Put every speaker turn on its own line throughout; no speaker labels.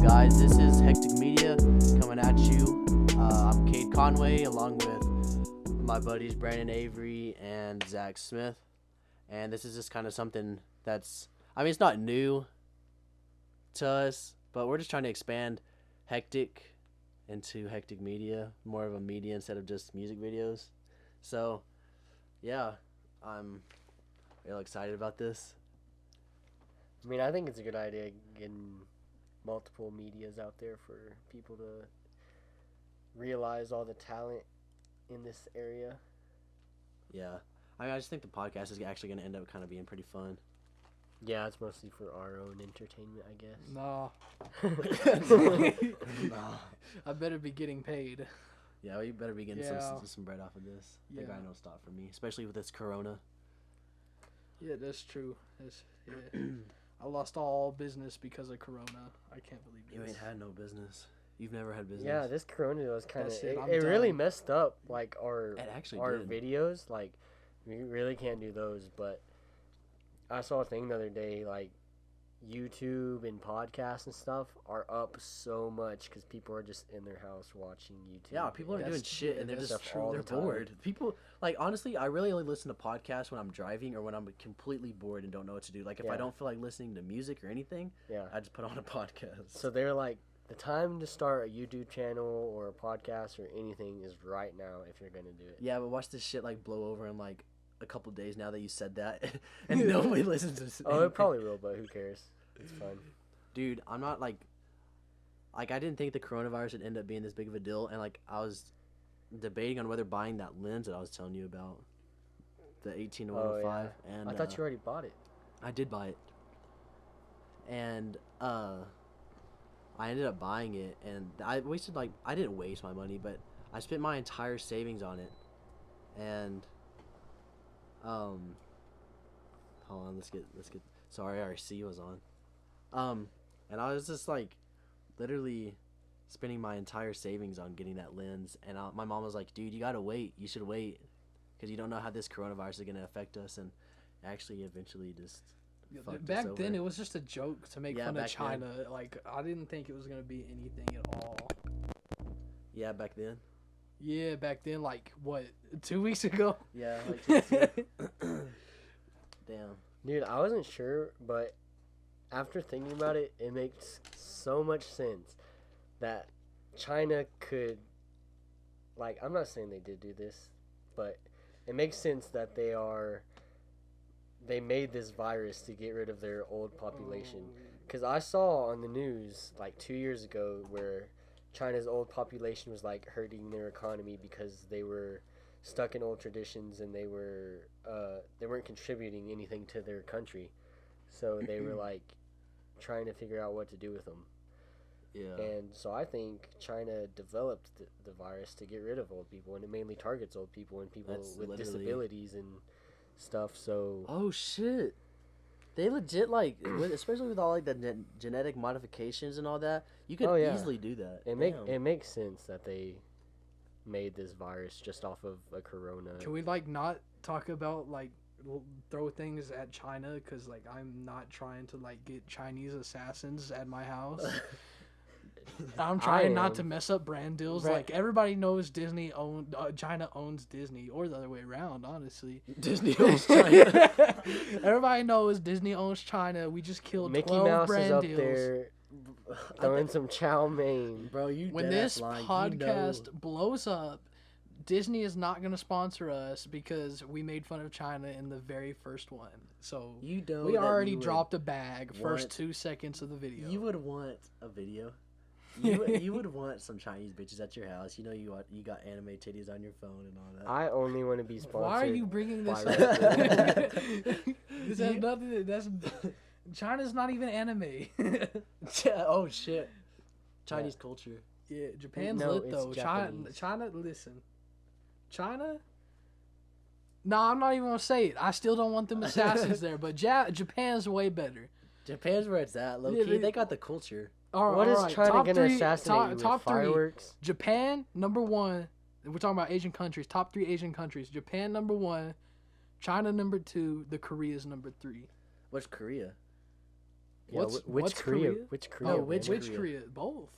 guys? This is Hektik Media coming at you. I'm Cade Conway along with my buddies Brandon Avery and Zach Smith. And this is just kind of something that's, it's not new to us, but we're just trying to expand Hektik into Hektik Media, more of a media instead of just music videos. So, yeah, I'm real excited about this.
I think it's a good idea getting multiple medias out there for people to realize all the talent in this area.
Yeah. I just think the podcast is actually going to end up kind of being pretty fun.
Yeah, it's mostly for our own entertainment, I guess.
No.
No.
I better be getting paid.
Yeah, we better be getting some bread off of this. Yeah. The grind don't stop for me, especially with this corona.
Yeah, that's true. I lost all business because of corona. I can't believe this.
You ain't had no business. You've never had business.
Yeah, this corona was kind of... It
done.
really messed up, like, our
did.
videos. Like, we really can't do those, but I saw a thing the other day, like, YouTube and podcasts and stuff are up so much because people are just in their house watching YouTube.
Yeah, people aren't doing shit and they're just they're bored. People, like, honestly, I really only listen to podcasts when I'm driving or when I'm completely bored and don't know what to do. Like, if I don't feel like listening to music or anything, I just put on a podcast.
So they're like, the time to start a YouTube channel or a podcast or anything is right now if you're going to do it.
Yeah, but watch this shit, like, blow over in, like, a couple days now that you said that and nobody listens to
Oh, it probably will, but who cares? It's fun.
Dude, I'm not like I didn't think the coronavirus would end up being this big of a deal, and like I was debating on whether buying that lens that I was telling you about, the 18-105, and
I thought you already bought it.
I did buy it, and I ended up buying it, and I didn't waste my money, but I spent my entire savings on it, and hold on, let's get sorry, RC was on. And I was just like, literally spending my entire savings on getting that lens. And my mom was like, dude, you gotta wait. You should wait. Because you don't know how this coronavirus is going to affect us. And actually, eventually just
back then, it was just a joke to make fun of China. Then. Like, I didn't think it was going to be anything at all.
Yeah, back then?
Yeah, back then, like, what, 2 weeks ago?
Yeah, like 2 weeks ago. Damn.
Dude, I wasn't sure, but after thinking about it, it makes so much sense that China could, like, I'm not saying they did do this, but it makes sense that they made this virus to get rid of their old population. Because I saw on the news, like, 2 years ago where China's old population was, like, hurting their economy because they were stuck in old traditions and they weren't contributing anything to their country, so they were like trying to figure out what to do with them.
Yeah.
And so I think China developed the virus to get rid of old people, and it mainly targets old people and people with disabilities and stuff. So
oh shit, they legit, like, especially with all like the genetic modifications and all that, you could easily do that.
It makes sense that they made this virus just off of a corona.
Can we like not talk about like throw things at China, because like I'm not trying to like get Chinese assassins at my house. I'm trying not to mess up brand deals. Like, everybody knows China owns Disney, or the other way around, honestly.
Disney owns China.
Everybody knows Disney owns China. We just killed
Mickey
12
Mouse
brand
is up
deals.
there throwing some chow mein.
Bro,
when this podcast blows up, Disney is not going to sponsor us because we made fun of China in the very first one. So we already dropped a bag first 2 seconds of the video.
You would want a video. You would want some Chinese bitches at your house. You know you got anime titties on your phone and all that.
I only want to be sponsored.
Why are you bringing this up? This has nothing. China's not even anime.
Oh shit. Chinese culture.
Yeah, Japan's lit though. China, listen. China? No, I'm not even gonna say it. I still don't want them assassins there, but Japan's way better.
Japan's where it's at, low key. They got the culture.
What is China gonna assassinate you with fireworks?
Japan, number 1. We're talking about Asian countries. Top 3 Asian countries. Japan, number 1. China, number 2. The Korea's number 3.
What's Korea?
Yeah,
What's
which Korea?
Korea?
Which Korea?
No,
man?
which
Korea?
Korea? Both.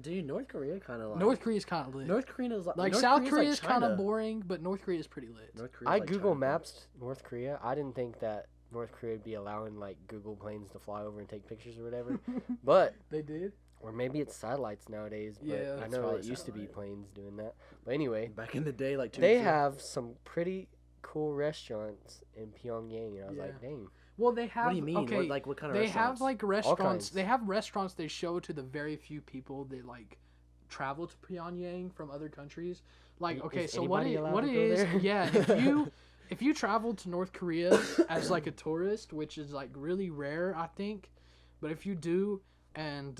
Dude, North Korea kind of like
North Korea's kind of lit.
North Korea is
Like
North
South
Korea's
Korea is
like
kind of
China.
boring, but North Korea is pretty lit.
North Korea's
I
like
Google
China.
Maps North Korea. I didn't think that North Korea would be allowing like Google planes to fly over and take pictures or whatever. But
They did.
or maybe it's satellites nowadays. But
Yeah,
I
it's
know
probably
it used to be
satellite.
planes doing that. But anyway,
Back in the day, like
they have some pretty cool restaurants in Pyongyang, and I was
Yeah.
like, dang.
Well, they have.
What do you mean?
Okay,
What kind of
they
restaurants?
have like restaurants.
kinds.
They have restaurants they show to the very few people that like travel to Pyongyang from other countries. Like, okay,
Is
so what
anybody
it,
allowed
what
to
it
go
is?
there?
Yeah, if you travel to North Korea as like a tourist, which is like really rare, I think, but if you do, and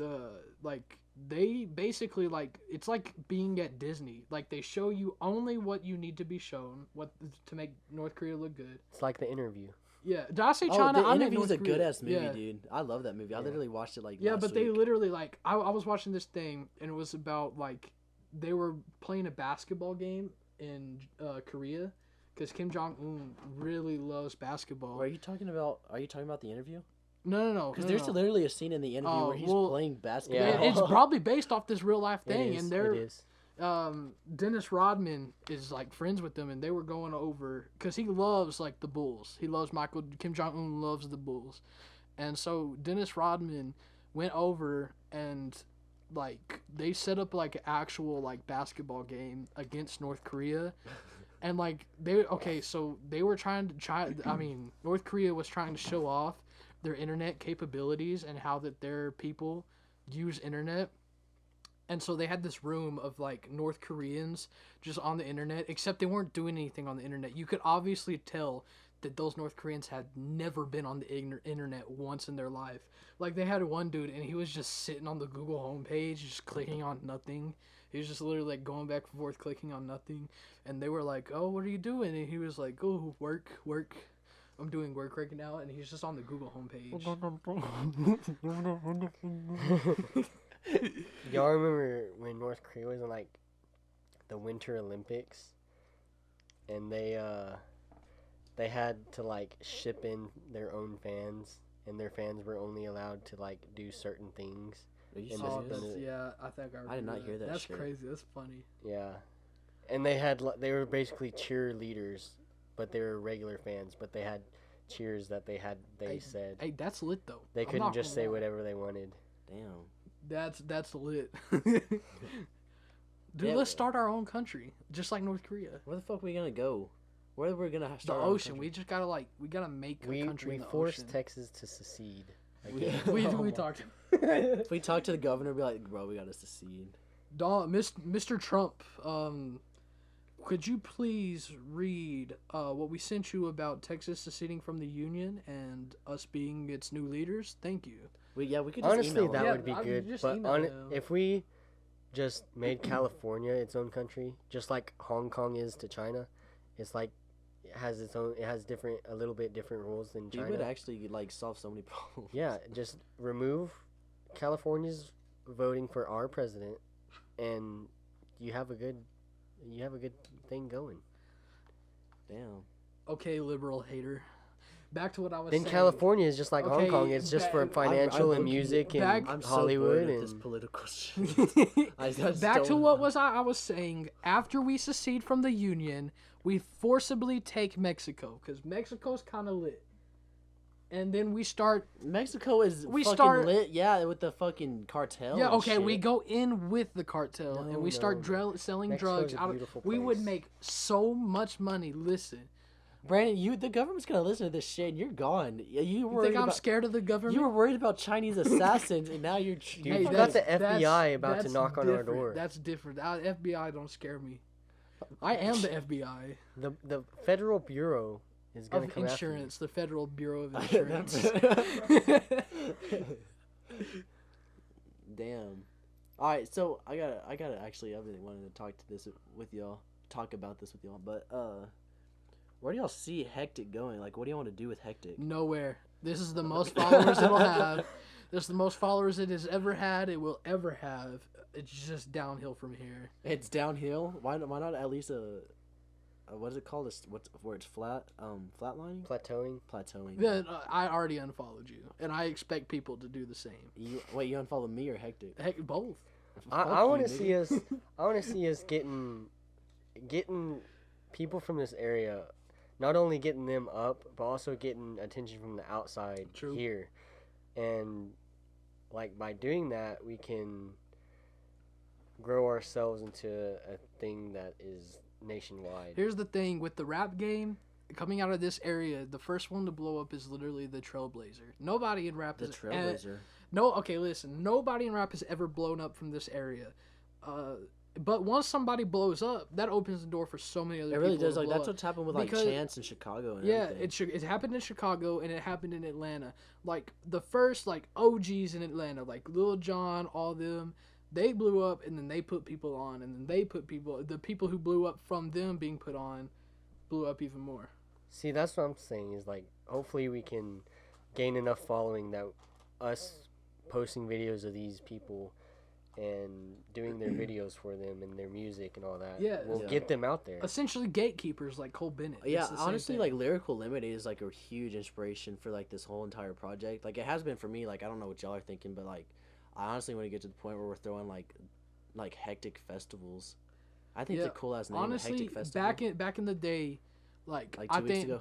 like they basically like it's like being at Disney. Like they show you only what you need to be shown, what to make North Korea look good.
It's like The Interview.
Yeah, did I say
Oh,
China?
The
I meant
Interview's
North
a
Korea.
good ass movie,
Yeah.
dude. I love that movie. I
Yeah.
literally watched it like
Yeah,
last
but they
week.
literally like I was watching this thing and it was about like they were playing a basketball game in Korea because Kim Jong Un really loves basketball.
Are you talking about? Are you talking about The Interview?
No.
Because there's literally a scene in The Interview
Oh,
where he's
well,
playing basketball.
Yeah.
It's probably based off this real life thing,
It is.
and
It
they're
is.
Dennis Rodman is like friends with them, and they were going over because he loves like the Bulls. He loves Kim Jong Un loves the Bulls, and so Dennis Rodman went over and like they set up like an actual like basketball game against North Korea. And like so they were North Korea was trying to show off their internet capabilities and how that their people use internet. And so they had this room of like North Koreans just on the internet, except they weren't doing anything on the internet. You could obviously tell that those North Koreans had never been on the internet once in their life. Like they had one dude and he was just sitting on the Google homepage, just clicking on nothing. He was just literally like going back and forth, clicking on nothing. And they were like, "Oh, what are you doing?" And he was like, "Oh, work. I'm doing work right now." And he's just on the Google homepage.
Y'all remember when North Korea was in like the Winter Olympics, and they had to like ship in their own fans, and their fans were only allowed to like do certain things.
Are you
And
Oh,
serious?
this-
yeah, I think I
did not
remember
hear that
That's
shit.
crazy. That's funny.
Yeah, and they were basically cheerleaders, but they were regular fans, but they had cheers that they said
Hey, that's lit though.
they
I'm
couldn't
not
just
gonna
say
lie.
whatever they wanted.
Damn.
That's lit. Dude,
Yeah,
let's start our own country, just like North Korea.
Where the fuck are we gonna go? Where are we gonna
The
start? our own
ocean.
country?
We just gotta we gotta make a
We
country in the
forced
ocean.
Texas to secede.
We-
Again.
we talked.
If we talk to the governor, be like, bro, we gotta secede.
Mr. Trump, could you please read what we sent you about Texas seceding from the Union and us being its new leaders? Thank you.
We could just
Honestly,
email
that
him.
Yeah,
would be
I
good.
just
But
email them.
if we just made California its own country, just like Hong Kong is to China, it's like it has a little bit different rules than
We
China.
would actually like solve so many problems.
Yeah, just remove California's voting for our president, and you have a good thing going.
Damn.
Okay, liberal hater. Back to what I was
Then
saying.
California is just like Hong
Okay,
Kong. It's just for
I'm
financial and
low-key-
music and
back-
I'm so
Hollywood
bored of this
and
political shit. I just
Back to
don't-
what was I was saying. After we secede from the Union, we forcibly take Mexico because Mexico's kind of lit, and then we start.
Mexico is
We
fucking
start-
lit, yeah, with the fucking cartel.
Yeah,
and
okay, we
shit.
go in with the cartel and we start selling
Mexico's
drugs.
a beautiful
We would
place.
make so much money. Listen,
Brandon, the government's gonna listen to this shit, and you're gone. You
you
worried
think I'm
about,
scared of the government?
You were worried about Chinese assassins, and now you're.
Dude,
you're
you
fucking-
got the FBI about to
that's
knock on our
different.
door.
That's different. FBI don't scare me. I am the FBI
The Federal Bureau is gonna
of
come
Insurance, the Federal Bureau of
That's-
Insurance.
Damn. All right, so I gotta actually. I've been wanting to talk about this with y'all, but where do y'all see Hektik going? Like, what do y'all want to do with Hektik?
Nowhere. This is the most followers it'll have. This is the most followers it has ever had. It will ever have. It's just downhill from here.
It's downhill. Why not at least a what is it called? What's where it's flat? Flatlining.
Plateauing.
Plateauing.
Then I already unfollowed you, and I expect people to do the same.
You unfollowed me or Hektik?
Heck, both.
I want to see us. I want to see us getting people from this area, not only getting them up, but also getting attention from the outside
True.
here, and like by doing that, we can grow ourselves into a thing that is nationwide.
Here's the thing with the rap game. Coming out of this area, the first one to blow up is literally the Trailblazer. Nobody in rap
The
has
Trailblazer.
okay, listen. Nobody in rap has ever blown up from this area. But once somebody blows up, that opens the door for so many other
It
people.
really does.
to
Like
blow
that's
up.
what's happened with like
Because-
Chance in Chicago and
Yeah,
everything.
it happened in Chicago and it happened in Atlanta. Like the first like OGs in Atlanta, like Lil Jon, all them, they blew up and then they put people on and then the people who blew up from them being put on, blew up even more.
See, that's what I'm saying is like hopefully we can gain enough following that us posting videos of these people and doing their videos for them and their music and all that will
Yeah.
get them out there.
Essentially gatekeepers like Cole Bennett.
Yeah,
It's the same
honestly,
thing.
like Lyrical Limited is like a huge inspiration for like this whole entire project. Like it has been for me. Like I don't know what y'all are thinking, but like I honestly want to get to the point where we're throwing like Hektik festivals. I think
Yeah,
it's a cool ass name.
honestly,
Hektik Festival.
back in the day, like
2
I
weeks
think
ago?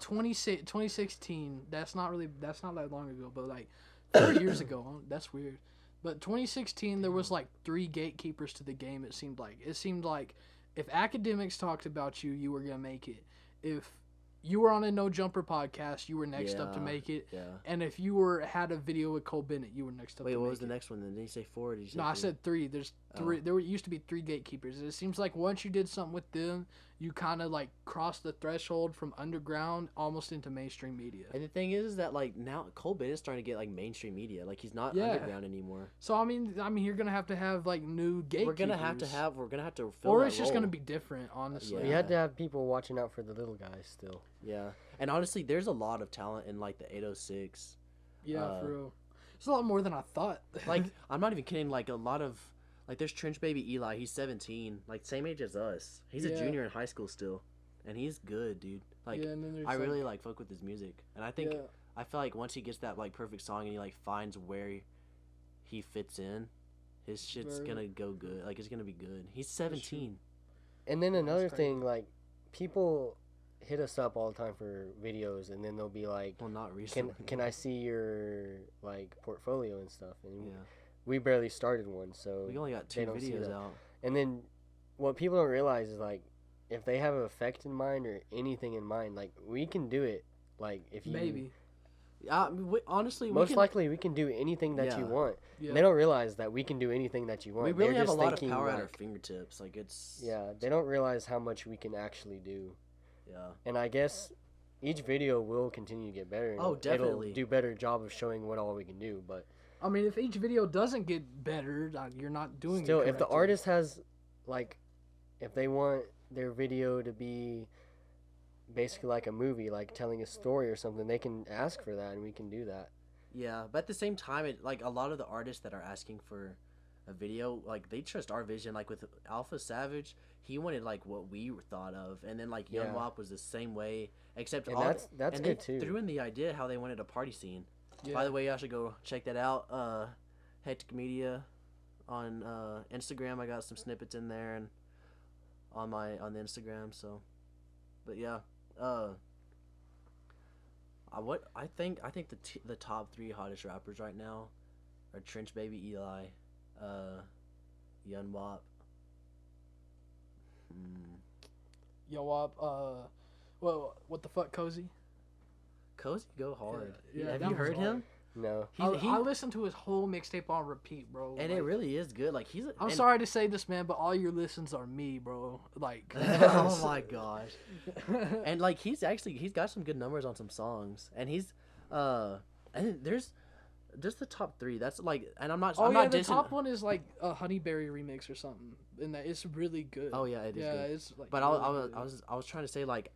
2016. That's not that long ago, but like 4 years ago. That's weird. But 2016, there was like 3 gatekeepers to the game. It seemed like if academics talked about you, you were gonna make it. If you were on a No Jumper podcast, you were next up to
Yeah,
make it.
Yeah.
And if you had a video with Cole Bennett, you were next up.
Wait,
to
what
make
was the
it.
next one then? Did you say 4 or did you say
No, I
3?
said 3. There's 3. There used to be 3 gatekeepers. And it seems like once you did something with them, you kind of like crossed the threshold from underground almost into mainstream media.
And the thing is that like now Cole Bennett is starting to get like mainstream media. Like he's not
Yeah.
underground anymore.
So I mean, you're gonna have like new gatekeepers.
We're gonna have to fill
or
that
it's just
role.
gonna be different, honestly.
Yeah.
We had to have people watching out for the little guys still.
Yeah, and honestly, there's a lot of talent in like the 806.
Yeah, for real. It's a lot more than I thought.
Like I'm not even kidding. Like a lot of like there's Trench Baby Eli. He's 17, like same age as us. He's a
Yeah.
junior in high school still, and he's good, dude. Like
yeah, and then there's
I really like fuck with his music, and I think
yeah.
I feel like once he gets that like perfect song and he like finds where he fits in, his shit's
Very-
gonna go good. Like it's gonna be good. He's 17.
And then another
crazy.
thing, like people hit us up all the time for videos, and then they'll be like,
Well, not recently.
can I see your like portfolio and stuff? And
Yeah,
we barely started one, so
we only got
they
2
don't see
videos
that.
out.
And then what people don't realize is like if they have an effect in mind or anything in mind, like we can do it. Like if you
Maybe.
Honestly,
most likely we can do anything that you
Yeah.
want.
Yeah.
And they don't realize that we can do anything that you want.
we really
They're
have a
just
lot of
thinking,
power at our
like,
fingertips. Like it's
yeah, they don't realize how much we can actually do.
yeah.
And I guess each video will continue to get better. and
Oh, definitely.
It'll do better job of showing what all we can do. But
I mean, if each video doesn't get better, you're not doing
still,
it
if the
correctly.
artist has, like, if they want their video to be basically like a movie, like telling a story or something, they can ask for that and we can do that.
Yeah, but at the same time, it like a lot of the artists that are asking for a video, like they trust our vision. Like with Alpha Savage, he wanted like what we thought of, and then like Young
Yeah.
Wop was the same way, except
And
all
that's
and
good
they
too.
threw in the idea how they wanted a party scene.
Yeah.
By the way, y'all should go check that out. Hektik Media on Instagram. I got some snippets in there and on the Instagram. So, but yeah, what I think the top 3 hottest rappers right now are Trench Baby Eli, Young Wop.
Yo, well, what the fuck, Cozy?
Cozy go hard.
Yeah,
Have
that
you
was
heard
hard.
him?
No.
I listened to his whole mixtape on repeat, bro.
And it really is good. Like he's.
I'm
and-
sorry to say this, man, but all your listens are me, bro. Like,
Oh my gosh. And like he's got some good numbers on some songs, and he's and there's just the top 3. That's like, and I'm not.
oh
I'm
yeah,
not
the
dissing.
top one is like a Honeyberry remix or something, and that it's really good.
Oh yeah, it is
yeah,
good.
it's like.
But
really good.
I was trying to say like,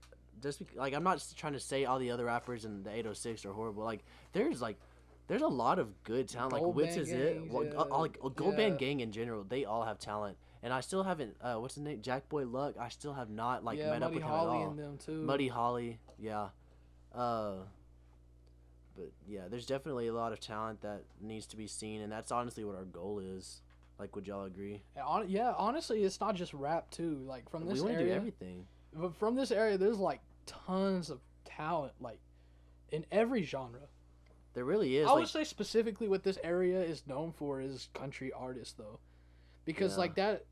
like I'm not trying to say all the other rappers in the 806 are horrible. Like there's a lot of good talent. Like
Gold
Wits
Band
is it.
Gangs,
Well,
yeah.
like Gold
Yeah.
Band Gang in general, they all have talent. and I still haven't. What's his name? Jack Boy Luck. I still have not like
Yeah,
met up
Muddy
with him at
Holly
all.
and them too.
Muddy Holly, yeah. But yeah, there's definitely a lot of talent that needs to be seen, and that's honestly what our goal is. Like, would y'all agree?
Yeah, honestly, it's not just rap too. Like from this
We want to do
area,
everything.
but from this area, there's like tons of talent, like in every genre.
There really is.
I
like,
would say specifically what this area is known for is country artists, though, because
Yeah.
like that.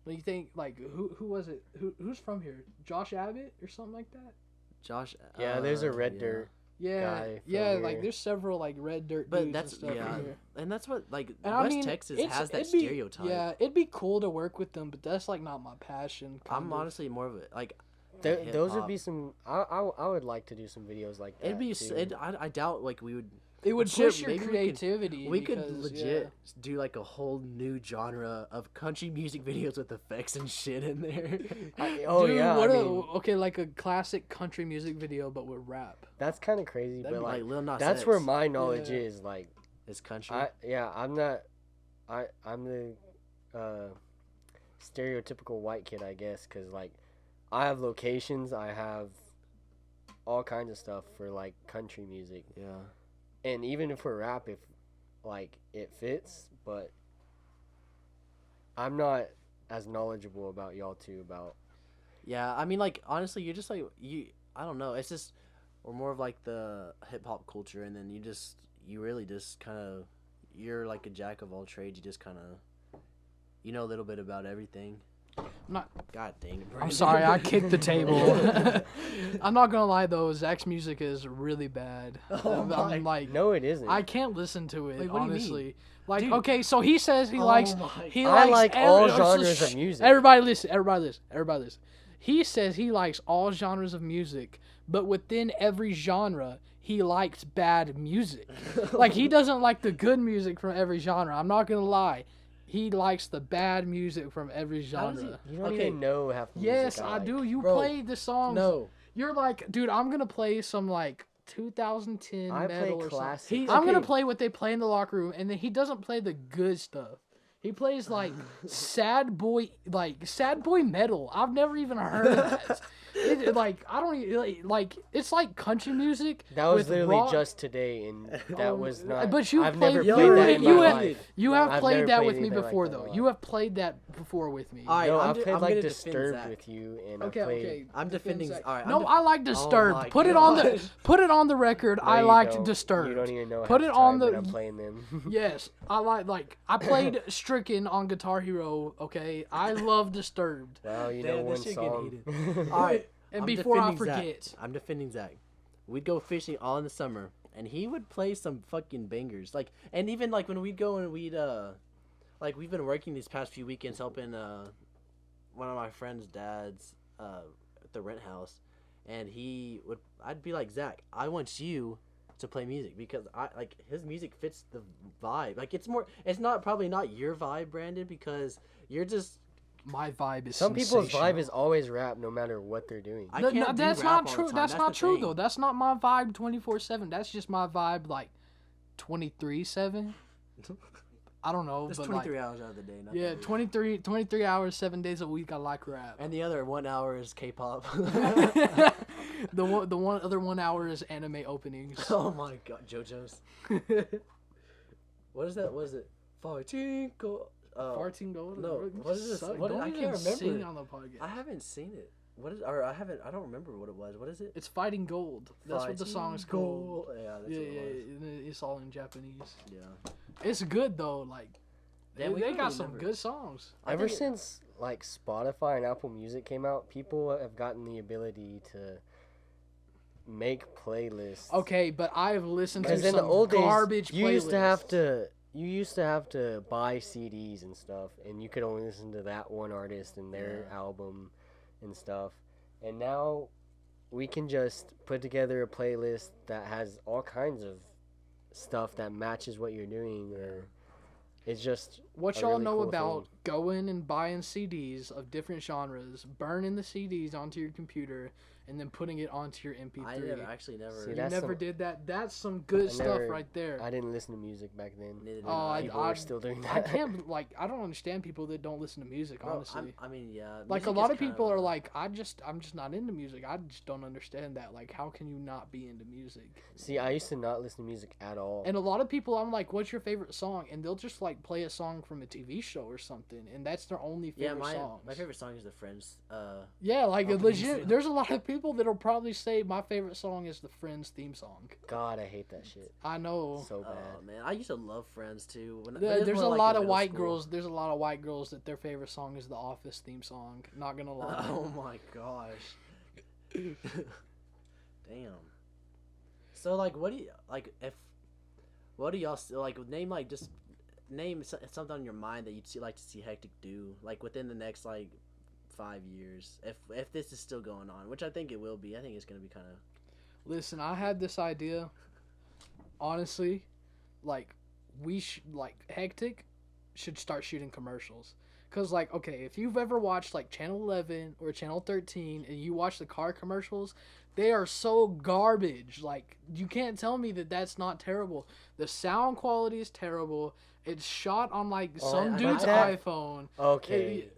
When you think like who was it? Who's from here? Josh Abbott or something like that.
Josh.
Yeah, there's a Red
yeah.
Dirt.
Yeah,
Guy from
yeah. Like
here.
there's several like red dirt
But
dudes
that's
and stuff
yeah,
from here.
and that's what like
And I
West
mean,
Texas
it's-
has that
it'd be-
stereotype.
Yeah, it'd be cool to work with them, but that's like not my passion.
I'm
kind of.
honestly more of a like.
Those would
hip-hop.
be some. I would like to do some videos like that.
It'd be.
too.
I doubt like we would.
It would
Shit,
push your
maybe we could-
creativity.
We could
because,
legit do like a whole new genre of country music videos with effects and shit in there.
Oh
Dude,
yeah,
what
I
a,
mean,
okay, like a classic country music video, but with rap.
that's kind of crazy,
That'd
but
be
like
Lil Nas
that's
X
where my knowledge
Yeah.
is. Like,
is country.
I'm not. I'm the stereotypical white kid, I guess, because like I have locations, I have all kinds of stuff for like country music,
Yeah.
and even if for rap, if like it fits, but I'm not as knowledgeable about y'all two about.
Yeah, I mean, like honestly, you're just like you. I don't know. It's just we're more of like the hip hop culture, and then you really just kind of you're like a jack of all trades. You just kind of a little bit about everything.
not-
God dang it,
I'm
Brandon.
sorry, I kicked the table. I'm not gonna lie though, Zach's music is really bad.
Oh my-
I'm like,
No, it isn't.
I can't listen to it.
Wait, what do you mean?
honestly, like,
Dude.
okay, so he says he
Oh
likes.
my
He
I
likes
like all
every-
genres of music.
Everybody listen. Everybody listen. Everybody listen. He says he likes all genres of music, but within every genre, he likes bad music. Like he doesn't like the good music from every genre. I'm not gonna lie. He likes the bad music from every
How does he-
genre.
You don't
Okay.
even know half the
Yes,
music
I
like.
do. You
Bro,
play the songs.
No.
You're like, dude, I'm gonna play some like 2010
I play
metal or
classics.
something.
He-
I'm gonna
okay.
play what they play in the locker room, and then he doesn't play the good stuff. He plays like sad boy metal. I've never even heard of that. Like I don't even, like it's like country music.
That was
with
literally
rock-
just today, and that was not.
But you
I've
played.
never
Yo,
played that in
you
my
have,
life.
you have
I've
played
never
that
played
with me
anything like
before,
that in
though.
my
You
life.
have played that before with me.
All right,
No,
I'm
I've
ju-
played
I'm
like
gonna defend
Disturbed
Zach.
with you, and
Okay,
I've played.
okay.
I'm defending.
Zach.
All right.
No, I like Disturbed.
my
Put it on the
gosh.
put it on the record.
No,
I
you
liked
don't.
Disturbed.
You don't even know.
Put
half
it
the
on
time
the-
when I'm playing them.
Yes, I like I played Stricken on Guitar Hero. Okay, I love Disturbed.
Well, you
Damn,
know one
this shit get
song.
All right.
And
I'm
before I
defending Zach.
forget,
I'm defending Zach. We'd go fishing all in the summer, and he would play some fucking bangers. Like, and even like when we'd go and we'd like we've been working these past few weekends helping one of my friend's dads at the rent house, and I'd be like, Zach, I want you to play music because I like his music fits the vibe. Like it's not probably not your vibe, Brandon, because you're just
my vibe is
Some people's vibe
sensational.
is always rap, no matter what they're doing.
I
No,
can't
no,
do
that's
rap
not
all the
true.
time.
That's not
the
true
thing.
though. That's not my vibe 24/7. That's just my vibe like 23/7. I don't know,
There's
but
23
like,
hours out of the day. Not
yeah,
that
23 hours, 7 days a week. I like rap.
And the other 1 hour is K-pop.
the other 1 hour is anime openings.
Oh my god, JoJo's. What is that? What is it? Fighting go.
Farting gold.
no,
You
what is this?
suck.
What-
Don't
I
even
can't remember.
Sing on the podcast.
I haven't seen it. What is? Or I haven't. I don't remember what it was. What is it?
It's fighting gold. That's what the song is
Fighting
called.
Gold. Yeah, that's
Yeah,
what it
yeah,
was.
it's all in Japanese.
Yeah.
It's good though. Like
Damn, we
they
couldn't
got some
remember.
good songs.
I
Ever
think it-
since like Spotify and Apple Music came out, people have gotten the ability to make playlists.
Okay, but I've listened to
Because in
some
the old
garbage
days, you used to have
playlists.
you used to have to buy CDs and stuff, and you could only listen to that one artist and their
Yeah.
album and stuff. And now we can just put together a playlist that has all kinds of stuff that matches what you're doing, or it's just
what
a
y'all
really
know
cool
about
thing.
going and buying CDs of different genres, burning the CDs onto your computer, and then putting it onto your MP3?
I never.
See,
You
that's
never
some-
did that? That's some good
I
stuff
never-
right there.
I didn't listen to music back then.
Neither did
Oh,
I.
People are still doing that.
I can't, like, I don't understand people that don't listen to music,
Bro,
honestly.
I mean, yeah.
Like, a
music
lot
is
of people
kind
are
a-
like, I'm just not into music. I just don't understand that. Like, how can you not be into music?
See, I used to not listen to music at all.
And a lot of people, I'm like, what's your favorite song? And they'll just, like, play a song from a TV show or something. And that's their only
Yeah,
favorite song.
my favorite song is The Friends.
Yeah, like,
opening
legit,
scene.
there's a lot of people that'll probably say my favorite song is the Friends theme song.
God, I hate that shit
I know.
so bad.
Oh man, I used to love Friends too. But it was
There's
more
a
like
lot
in
of
middle
white
school.
girls. There's a lot of white girls that their favorite song is the Office theme song. Not gonna lie.
Oh my gosh. Damn. So like, what do you like? What do y'all like? Name like just name something on your mind that you'd like to see Hektik do like within the next like 5 years. If this is still going on, which I think it will be. I think it's gonna be kind of.
Listen, I had this idea. Honestly, like like Hektik should start shooting commercials. Cause like, okay, if you've ever watched like Channel 11 or Channel 13 and you watch the car commercials, they are so garbage. Like, you can't tell me that that's not terrible. The sound quality is terrible. It's shot on like some
I
dude's
that-
iPhone.
Okay.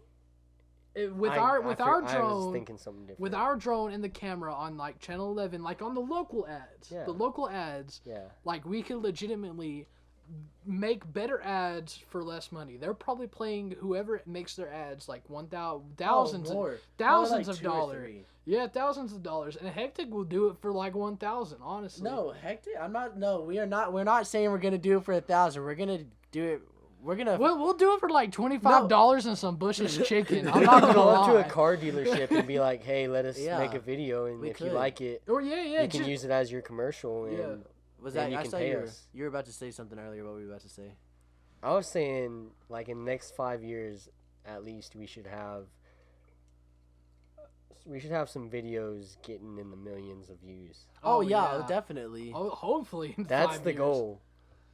With our
I was
drone,
thinking something different.
with our drone and the camera on like Channel 11, like on the local ads,
Yeah.
the local ads,
Yeah.
like we could legitimately make better ads for less money. They're probably playing whoever makes their ads like thousands of dollars. Yeah, thousands of dollars, and Hektik will do it for like 1,000. Honestly,
No, Hektik. I'm not. No, we are not. We're not saying we're gonna do it for 1,000. We're gonna do it. We're gonna.
we'll do it for like $25 and some Bush's chicken. I'm not gonna
Go
lie.
to a car dealership and be like, "Hey, let us
Yeah,
make a video, and
we
if you
could.
like it,
Or yeah,
you can
just-
use it as your commercial." And
Yeah.
Was
then
that?
you
I
can
saw
pay
you were,
us.
you were about to say something earlier. What were you about to say?
I was saying, like in the next 5 years, at least we should have some videos getting in the millions of views.
Oh, yeah, definitely.
Oh, hopefully, in
That's
5
the
years.
goal.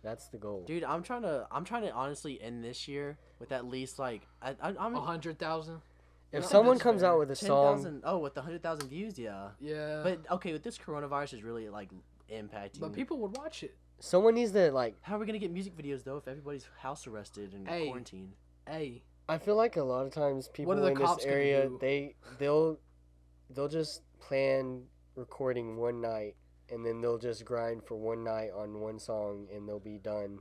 That's the goal.
Dude, I'm trying to honestly end this year with at least like I'm
100,000.
If
No,
someone
that's
comes
fair.
out with a song,
10,000. Oh, with the 100,000 views, yeah.
Yeah,
But okay, with this coronavirus is really like impacting.
but people would watch it.
someone needs to like.
How are we gonna get music videos though if everybody's house arrested and
Hey.
quarantined?
Hey,
I feel like a lot of times people
are the
in this
cops gonna
area
do?
they'll just plan recording one night and then they'll just grind for one night on one song and they'll be done,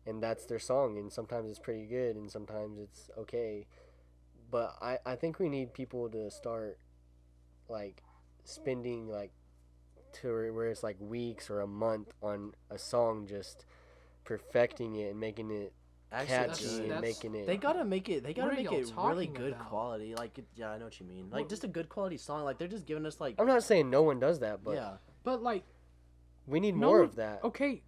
and that's their song. And sometimes it's pretty good and sometimes it's okay, but I think we need people to start like spending like to where it's like weeks or a month on a song, just perfecting it and making it catchy
good.
and
that's-
making it.
They gotta make it. They gotta
What are
make
y'all
it really
talking
good
about?
quality. Like, yeah, I know what you mean. Like,
What-
just a good quality song. Like, they're just giving us like,
I'm not saying no one does that, but
yeah.
but like,
we need
No
more
one-
of that.
okay,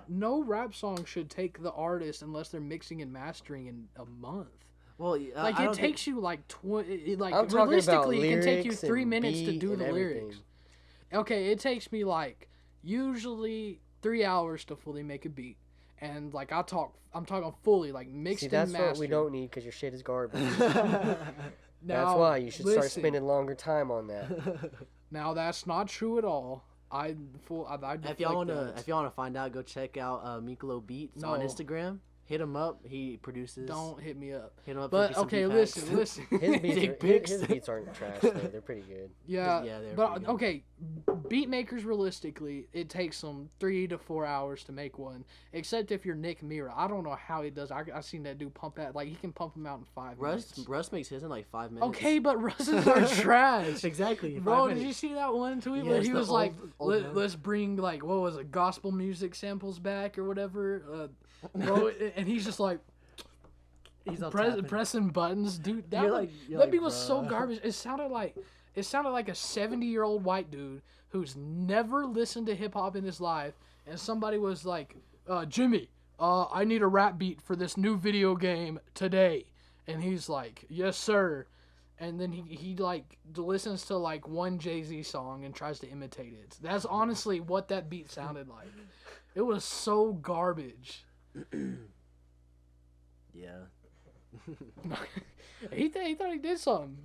no rap song should take the artist unless they're mixing and mastering in a month.
Well,
Like
I
it
don't
takes you like like
I'm talking about
realistically, it can take you
lyrics
3
and
minutes to
beat
do
and
the
everything.
lyrics. Okay, it takes me like usually 3 hours to fully make a beat, and like I'm talking fully like mixed
See,
and
that's
mastered.
what we don't need because your shit is garbage.
think.
Now,
That's why you should start
listen,
spending longer time on that.
Now that's not true at all. I
If y'all wanna find out, go check out Miklo Beats on
No.
Instagram. Hit him up. He produces.
don't hit me up.
hit him up.
But
for some
okay,
beat packs.
listen.
His beats,
Dick
are,
pics.
his beats aren't trash though. They're pretty good.
Yeah,
Yeah, they're
but
pretty good.
okay, beat makers realistically, it takes them 3 to 4 hours to make one. Except if you're Nick Mira, I don't know how he does. I seen that dude pump that, like he can pump them out in 5 minutes.
Russ makes his in like 5 minutes.
Okay, but Russ's are trash.
Exactly.
Bro, did you see that one tweet where
Yes,
he
the
was like,
old man.
let's bring like what was it, gospel music samples back or whatever, bro, and he's just like.
He's on tapping.
Pressing buttons, dude. That
You're
one-
like- you're
that
like,
beat was so
bruh.
garbage. It sounded like a 70-year-old white dude who's never listened to hip hop in his life, and somebody was like, "Jimmy, I need a rap beat for this new video game today," and he's like, "Yes, sir." And then he like listens to like one Jay-Z song and tries to imitate it. That's honestly what that beat sounded like. It was so garbage.
Yeah.
he thought he did something.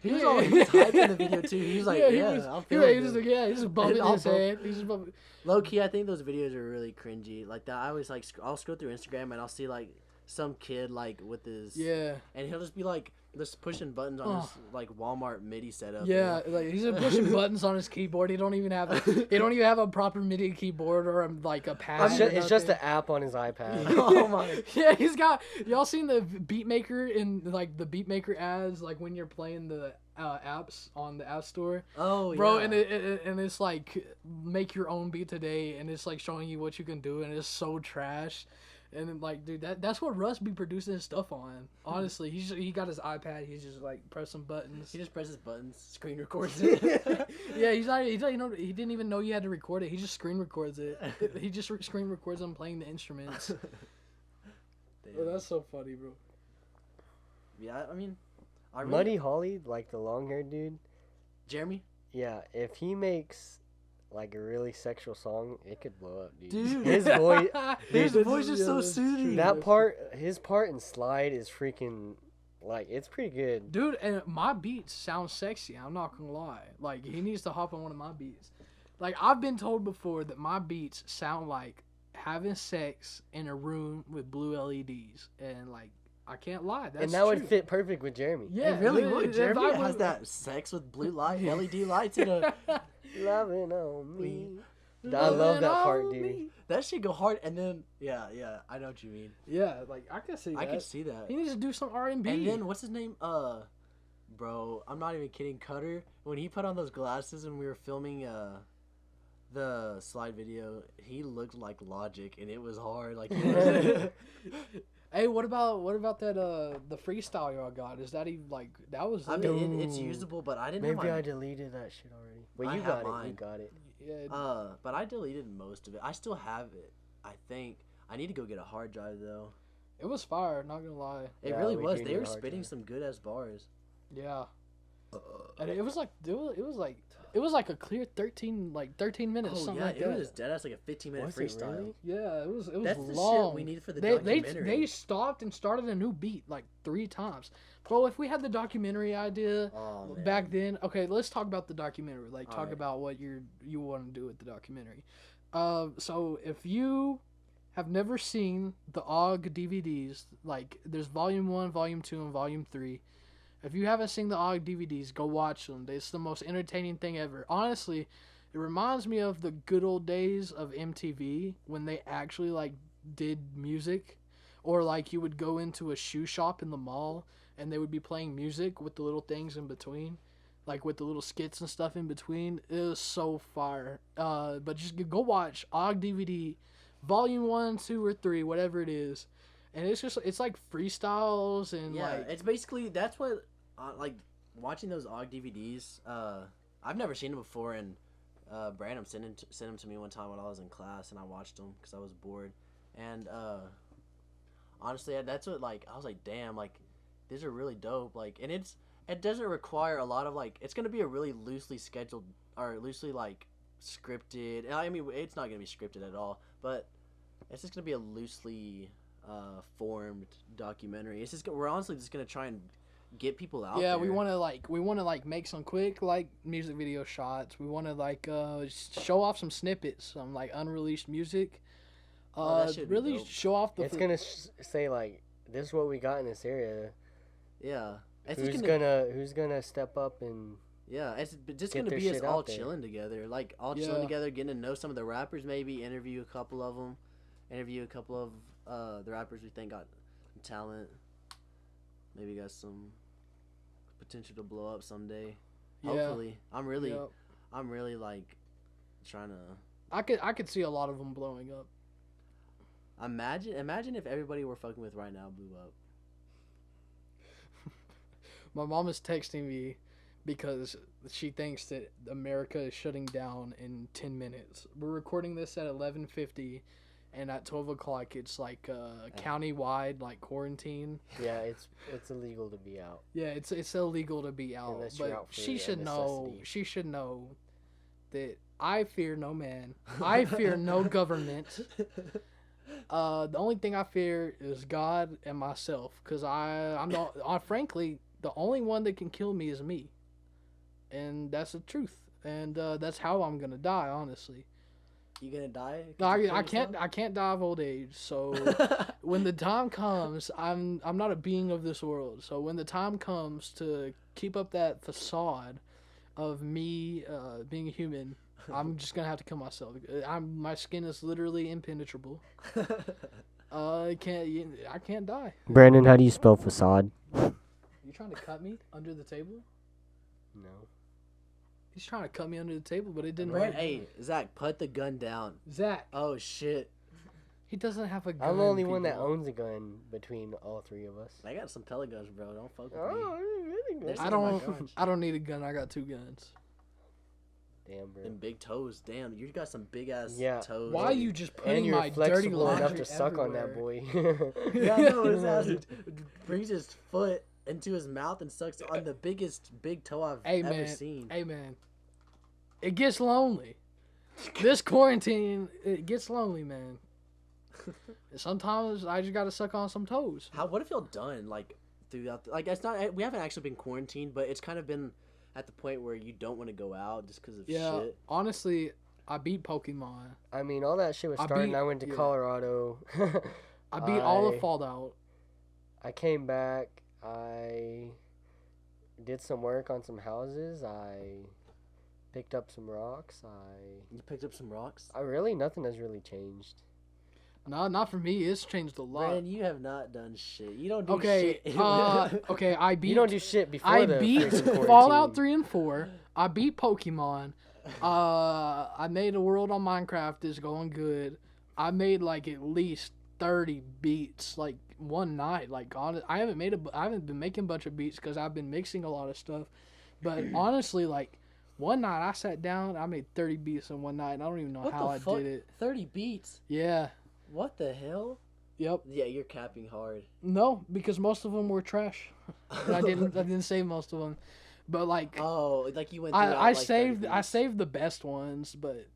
He was hyped in the video too. He was like,
he
I'm feeling
he was
good.
like, he's just bumping his head. He's just bumping.
Low key, I think those videos are really cringy. Like that, I always like I'll scroll through Instagram and I'll see like some kid like with his and he'll just be like just pushing buttons on his like Walmart MIDI setup.
Yeah, like he's pushing buttons on his keyboard. He don't even have a proper MIDI keyboard or like a pad.
It's just an app on his iPad.
Oh my.
Yeah, he's got. Y'all seen the Beatmaker in like the Beatmaker ads, like when you're playing the apps on the App Store.
Oh,
bro,
yeah.
and it's like make your own beat today, and it's like showing you what you can do, and it's so trash. And then, like, dude, that's what Russ be producing his stuff on. Honestly, he got his iPad. He's just like pressing buttons.
He just presses buttons, screen records it.
Yeah, he didn't even know you had to record it. He just screen records it. He just screen records him playing the instruments. Oh, that's so funny, bro.
Yeah, I mean,
Muddy Holly, like the long-haired dude.
Jeremy.
Yeah, if he makes like a really sexual song, it could blow up, dude.
Dude,
His voice,
his voice is so soothing.
His part in Slide is freaking, like, it's pretty good.
Dude, and my beats sound sexy. I'm not gonna lie. Like, he needs to hop on one of my beats. Like, I've been told before that my beats sound like having sex in a room with blue LEDs, and like, I can't lie. That's
and that
true.
would fit perfect with Jeremy.
Yeah,
it really
if
would. Jeremy
I
has
would-
that sex with blue light, LED lights in a.
Loving on me. I love that part, dude.
That shit go hard, and then yeah, I know what you mean.
Yeah, like I can see that.
I can see that.
He needs to do some R&B.
And then what's his name? Bro, I'm not even kidding. Cutter, when he put on those glasses and we were filming the Slide video, he looked like Logic, and it was hard. Like,
Hey, what about that the freestyle y'all got? Is that even like that was?
I mean, it's usable, but I didn't.
Maybe
have
I deleted that shit already. Well,
I
you
have
got it.
mine.
You got it.
Yeah.
But I deleted most of it. I still have it. I think I need to go get a hard drive though.
It was fire. Not gonna lie.
It
Yeah,
really
we
was.
do
They
need a
were
hard
spitting
drive.
some good ass bars.
Yeah. And it was like a clear 13 minutes.
Oh
something
yeah,
like
it
that.
was dead ass like a 15-minute
Was it
freestyle.
really?
Yeah, it was
That's the
long.
shit we needed for the
they
documentary.
stopped and started a new beat like 3 times. Bro, if we had the documentary idea
Oh, man.
back then, okay, let's talk about the documentary. Like, talk
Alright.
about what you want to do with the documentary. So if you have never seen the OG DVDs, like there's Volume 1, Volume 2, and Volume 3. If you haven't seen the OG DVDs, go watch them. It's the most entertaining thing ever. Honestly, it reminds me of the good old days of MTV when they actually like did music, or like you would go into a shoe shop in the mall and they would be playing music with the little things in between, like with the little skits and stuff in between. It was so fire. But just go watch OG DVD, Volume 1, 2, or 3, whatever it is. And it's like freestyles and
Yeah,
like
it's basically that's what like watching those OG DVDs. I've never seen them before, and Brandon sent them to me one time when I was in class, and I watched them because I was bored. And honestly, that's what like I was like, damn, like these are really dope. Like, and it doesn't require a lot of like. It's gonna be a really loosely scheduled or loosely like scripted. And I mean, it's not gonna be scripted at all, but it's just gonna be a loosely formed documentary. It's just we're honestly just gonna try and get people out
yeah,
there.
we want to like make some quick like music video shots. We want to like show off some snippets, some like unreleased music.
That should be
Really
dope.
show off the
It's gonna say like, this is what we got in this area.
Yeah, it's
Who's
just
gonna step up and
yeah, it's just
get
gonna
their
be us
shit
all
out there.
chilling together, like all
Yeah.
chilling together, getting to know some of the rappers, maybe interview a couple of them, interview a couple of the rappers we think got talent, maybe got some potential to blow up someday.
Yeah.
Hopefully, I'm really
Yep.
like trying to
I could see a lot of them blowing up.
imagine if everybody we're fucking with right now blew up.
My mom is texting me because she thinks that America is shutting down in 10 minutes. We're recording this at 11:50, and at 12 o'clock it's like county-wide like quarantine.
yeah, it's illegal to be out.
Yeah, it's illegal to be out,
Unless you're
but
out for
she
a
should know.
necessity.
She should know that I fear no man. I fear no government. The only thing I fear is God and myself, because I'm the frankly the only one that can kill me is me, and that's the truth, and that's how I'm gonna die. Honestly,
You gonna die?
no, I can't die of old age. So when the time comes, I'm not a being of this world. So when the time comes to keep up that facade of me being a human, I'm just gonna have to kill myself. My skin is literally impenetrable. I can't die.
Brandon, how do you spell facade?
You trying to cut me under the table?
No.
He's trying to cut me under the table, but it didn't
Right,
work.
hey, Zach, put the gun down.
Zach,
Oh shit!
he doesn't have a gun.
I'm the only one that
people.
owns a gun between all three of us.
I got some pellet guns, bro. Don't fuck with me.
Oh, really?
There's
I
in my
don't.
garage.
I don't need a gun. I got 2 guns.
Damn, bro.
Them big toes, damn. You got some big ass
Yeah.
toes.
Why are you just
And
putting
you're
my dirty
flexible
laundry
enough to suck on that
everywhere?
boy.
Yeah, I know his ass brings his foot into his mouth and sucks on the biggest big toe I've
Hey
ever
man,
seen.
hey man, it gets lonely. This quarantine, it gets lonely, man. Sometimes I just gotta suck on some toes.
What have y'all done like throughout? It's not. We haven't actually been quarantined, but it's kind of been at the point where you don't want to go out just because of
Yeah,
shit.
honestly, I beat Pokemon.
I mean, all that shit was starting. I went to Colorado.
I beat all of Fallout.
I came back. I did some work on some houses. I picked up some rocks.
You picked up some rocks.
Nothing has really changed.
No, not for me. It's changed a lot.
Brandon, you have not done shit. You don't do
Okay,
shit.
okay. I beat.
You don't do shit before
I
the
beat
freaking quarantine.
Fallout 3 and 4. I beat Pokemon. I made a world on Minecraft. It's going good. I made like at least 30 beats like one night. Like I haven't been making a bunch of beats because I've been mixing a lot of stuff. But honestly, like one night I sat down. I made 30 beats in one night. And I don't even know how I did it.
30 beats.
Yeah.
What the hell?
Yep.
Yeah, you're capping hard.
No, because most of them were trash. And I didn't save most of them. But like
Oh, like you went.
I saved the best ones, but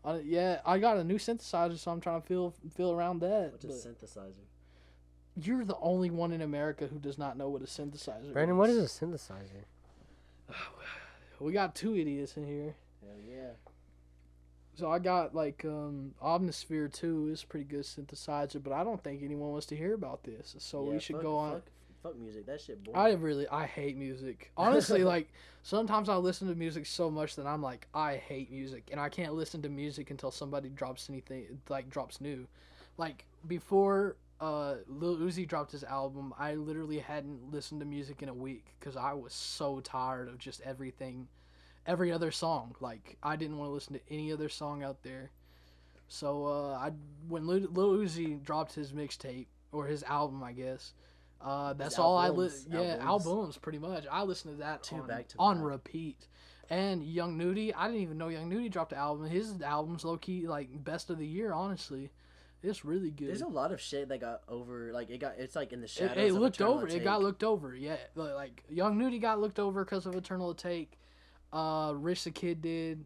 I got a new synthesizer, so I'm trying to feel around that.
What's a synthesizer?
You're the only one in America who does not know what a synthesizer
Brandon,
is.
what is a synthesizer?
We got 2 idiots in here.
Hell yeah.
So I got like Omnisphere 2 is a pretty good synthesizer, but I don't think anyone wants to hear about this. So we should go on.
Fuck music. That shit boring.
I hate music. Honestly, like sometimes I listen to music so much that I'm like, I hate music, and I can't listen to music until somebody drops new. Like before Lil Uzi dropped his album, I literally hadn't listened to music in a week because I was so tired of just every other song. Like I didn't want to listen to any other song out there. So when Lil Uzi dropped his mixtape or his album, I guess. That's all albums pretty much. I listened to that on repeat. And Young Nudie, I didn't even know Young Nudie dropped an album. His album's low key like best of the year, honestly. It's really good.
There's a lot of shit that got over. Like it's like in the shadows.
It
of
looked
Eternal
over.
Take.
It got looked over. Yeah, like Young Nudie got looked over because of Eternal Take. Rich the Kid did.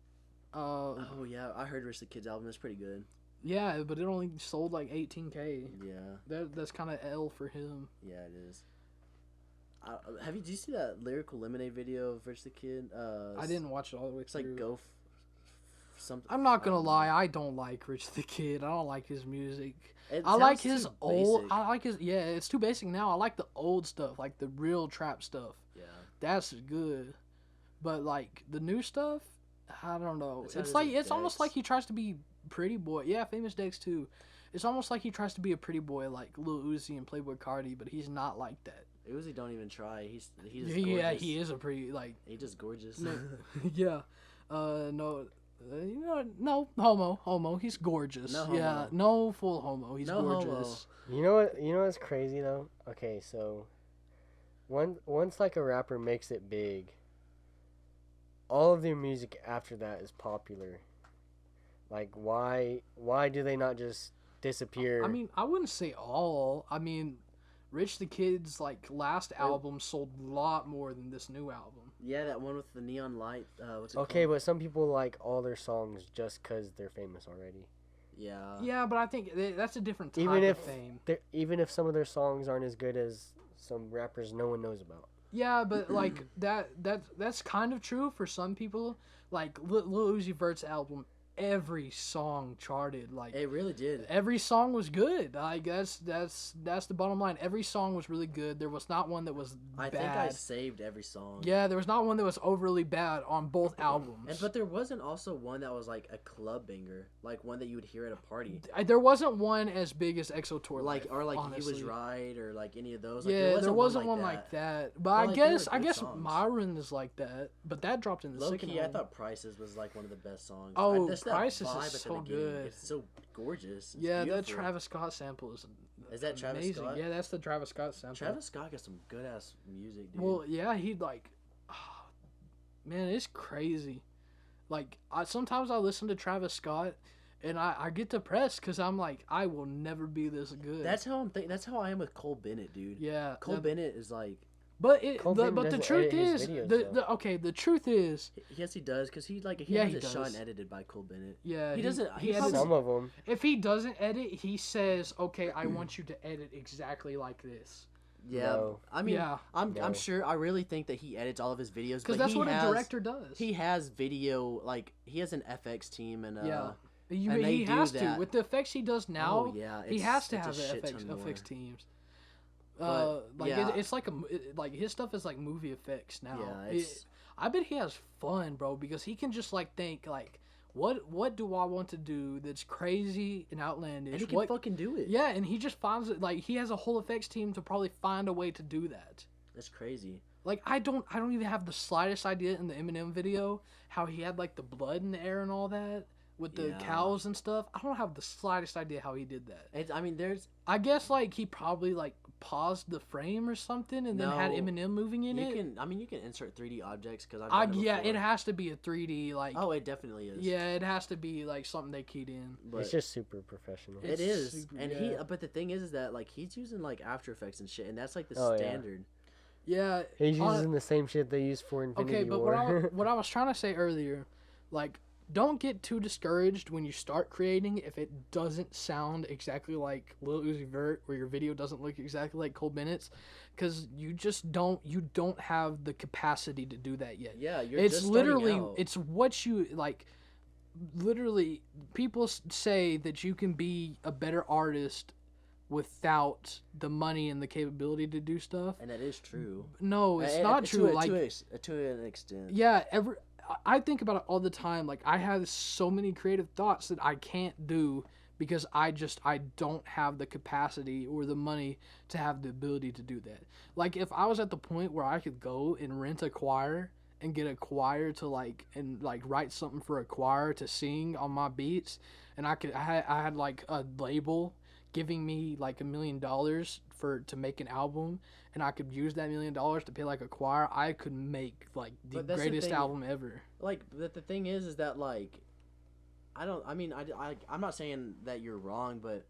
Oh yeah, I heard Rich the Kid's album. It's pretty good.
Yeah, but it only sold like 18K.
Yeah.
That's kind of L for him.
Yeah, it is. Did you see that Lyrical Lemonade video of Rich the Kid?
I didn't watch it all the way
it's
through.
like go something.
I'm not gonna lie, I don't like Rich the Kid. I don't like his music.
It
I like
sounds
his
too
old.
basic.
I like his. Yeah, it's too basic now. I like the old stuff, like the real trap stuff.
Yeah.
That's good. But like the new stuff, I don't know.
That
It's
sounds
like
like
it's almost
Dex.
like he tries to be pretty boy. Yeah, Famous Dex too. It's almost like he tries to be a pretty boy like Lil Uzi and Playboy Cardi, but he's not like that.
Uzi don't even try. He's just
Yeah,
gorgeous.
he is a pretty like.
He just gorgeous.
No, yeah, no. No homo. He's gorgeous.
No homo.
Yeah, no full homo. He's
No
gorgeous.
You know what? You know what's crazy though? Okay, so once like a rapper makes it big, all of their music after that is popular. Like why do they not just disappear?
I mean, I wouldn't say all. I mean, Rich the Kid's like last album sold a lot more than this new album.
Yeah, that one with the neon light. What's it
okay,
called?
but some people like all their songs just because they're famous already.
Yeah.
Yeah, but I think that's a different type
Even
of
if
fame.
even if some of their songs aren't as good as some rappers no one knows about.
Yeah, but like that's kind of true for some people. Like Lil Uzi Vert's album, every song charted. Like
It really did.
every song was good. Like that's the bottom line. Every song was really good. There was not one that was
I
bad.
think I saved every song.
Yeah, there was not one that was overly bad on both albums.
But there wasn't also one that was like a club banger, like one that you would hear at a party.
There wasn't one as big as EXO Tour
Like
Life,
or like
honestly.
He Was Right or like any of those. Like,
Yeah, there wasn't one
like
like
that.
that. But I
like, they were
guess
good songs.
Myron is like that. But that dropped in the
Low
second
key, I
one.
thought Prices was like one of the best songs.
Oh,
Just that
Prices
vibe
is
at the
so
beginning,
good.
It's so gorgeous. It's
Yeah, that
beautiful.
Travis Scott sample is
that Travis
amazing.
Scott?
Yeah, that's the Travis Scott sample.
Travis Scott got some good ass music, dude.
Well, yeah, he like, man, it's crazy. Like, sometimes I listen to Travis Scott, and I get depressed because I'm like, I will never be this good.
That's how I'm That's how I am with Cole Bennett, dude.
Yeah,
Cole Bennett is like.
But
Cole Bennett
but the
doesn't
truth
edit his
is,
videos,
the truth is,
Yes, he does, because he
Yeah,
has
he
a shot
does.
edited by Cole Bennett.
yeah,
He doesn't. He
edits-
probably,
Some of them.
if he doesn't edit, he says, okay, I want you to edit exactly like this.
yeah.
No.
I mean,
Yeah.
I'm
No.
sure. I really think that he edits all of his videos
Because
but
that's
he
what
has,
a director does.
He has video, like he has an FX team and
Yeah. and
they
he
do
has to.
that.
With the effects he does now,
Oh yeah,
he
it's-
has to
it's a
have the
shit
FX,
ton more.
FX teams.
But,
Like
yeah.
it's like like his stuff is like movie effects now.
Yeah, it's
I bet he has fun, bro, because he can just like think like, what do I want to do that's crazy and outlandish?
and he can
What
fucking do it.
Yeah, and he just finds it. Like he has a whole effects team to probably find a way to do that.
That's crazy.
Like I don't even have the slightest idea in the Eminem video how he had like the blood in the air and all that with the
Yeah.
cows and stuff. I don't have the slightest idea how he did that.
I mean, there's
I guess like he probably like paused the frame or something and then had
No,
Eminem moving in
you
it.
can. I mean, you can insert 3D objects because I've done it
Yeah,
before.
it has to be a 3D like.
Oh, it definitely is.
Yeah, it has to be like something they keyed in.
but
It's just super professional.
It-
it
it's
is,
super-
and
yeah.
but the thing is that like he's using like After Effects and shit, and that's like the
Oh, yeah.
standard.
Yeah.
He's
on-
using the same shit they use for Infinity
Okay, but
War.
what I was trying to say earlier, like, don't get too discouraged when you start creating if it doesn't sound exactly like Lil Uzi Vert or your video doesn't look exactly like Cole Bennett's, because you don't have the capacity to do that yet.
Yeah, you're
It's
just starting
literally
out.
it's what you like. Literally, people say that you can be a better artist without the money and the capability to do stuff.
and that is true.
No, it's
And-
not
and
true.
To,
Like,
to an extent.
yeah, I think about it all the time. Like I have so many creative thoughts that I can't do because I don't have the capacity or the money to have the ability to do that. Like if I was at the point where I could go and rent a choir and get a choir to write something for a choir to sing on my beats, and I had like a label giving me like $1 million to make an album, and I could use that $1 million to pay like a choir, I could make like the
But that's the
greatest
thing.
album ever.
Like the thing is that like I'm not saying that you're wrong, but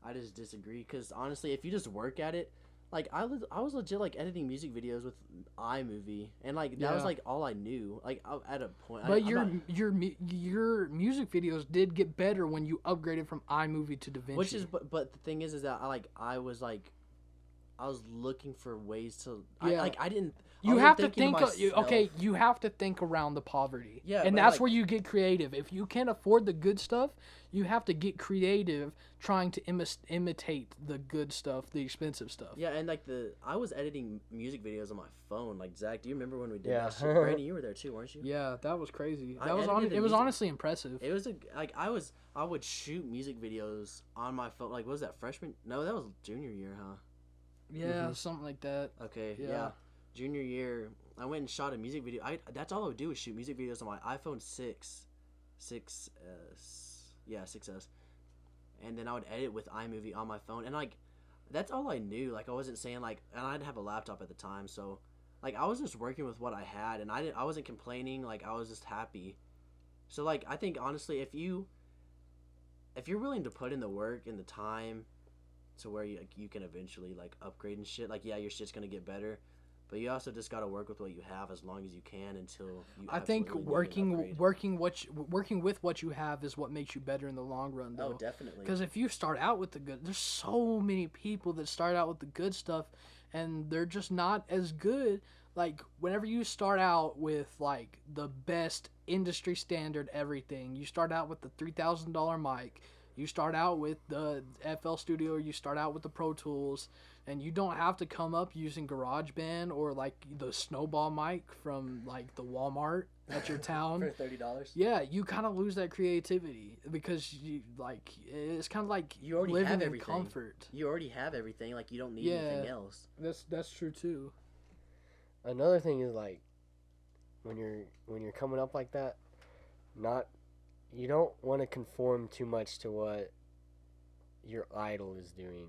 I just disagree because honestly, if you just work at it, like I was legit like editing music videos with iMovie, and like that was
Yeah.
like all I knew. Like at a point,
But
I'm not-
your music videos did get better when you upgraded from iMovie to DaVinci.
which is but the thing is that I was looking for ways to
Yeah.
I didn't. I
you
wasn't
have to
thinking
think.
myself.
You have to think around the poverty.
Yeah,
and
but,
that's
like-
where you get creative. If you can't afford the good stuff, you have to get creative, trying to imitate the good stuff, the expensive stuff.
Yeah, and like I was editing music videos on my phone. Like Zach, do you remember when we did
Yeah.
that shit? Brandon, you were there too, weren't you?
Yeah, that was crazy.
I
That was
edited the
it was
music-
honestly impressive.
It was I would shoot music videos on my phone. Like, what was that, freshman? No, that was junior year, huh?
Yeah, something like that.
Okay,
Yeah.
yeah. Junior year, I went and shot a music video. That's all I would do is shoot music videos on my iPhone 6S, and then I would edit with iMovie on my phone. And like, that's all I knew. Like, I wasn't saying like, and I didn't have a laptop at the time, so like I was just working with what I had, and I wasn't complaining. Like, I was just happy. So like, I think honestly, if you're willing to put in the work and the time to where you can eventually like upgrade and shit, like, yeah, your shit's gonna get better, But you also just got to work with what you have as long as you can until you.
I think
absolutely need an upgrade.
working with what you have is what makes you better in the long run, though.
Oh, definitely.
Because if you start out with the good, there's so many people that start out with the good stuff, and they're just not as good. Like whenever you start out with like the best industry standard everything, you start out with the $3,000 mic. You start out with the FL Studio, or you start out with the Pro Tools, and you don't have to come up using GarageBand or like the Snowball mic from like the Walmart at your town.
For $30.
Yeah, you kind of lose that creativity because you like it's kind of like
You already
living
have
in
everything.
comfort.
You already have everything. Like you don't need anything else.
That's true too.
Another thing is like when you're coming up like that, you don't want to conform too much to what your idol is doing.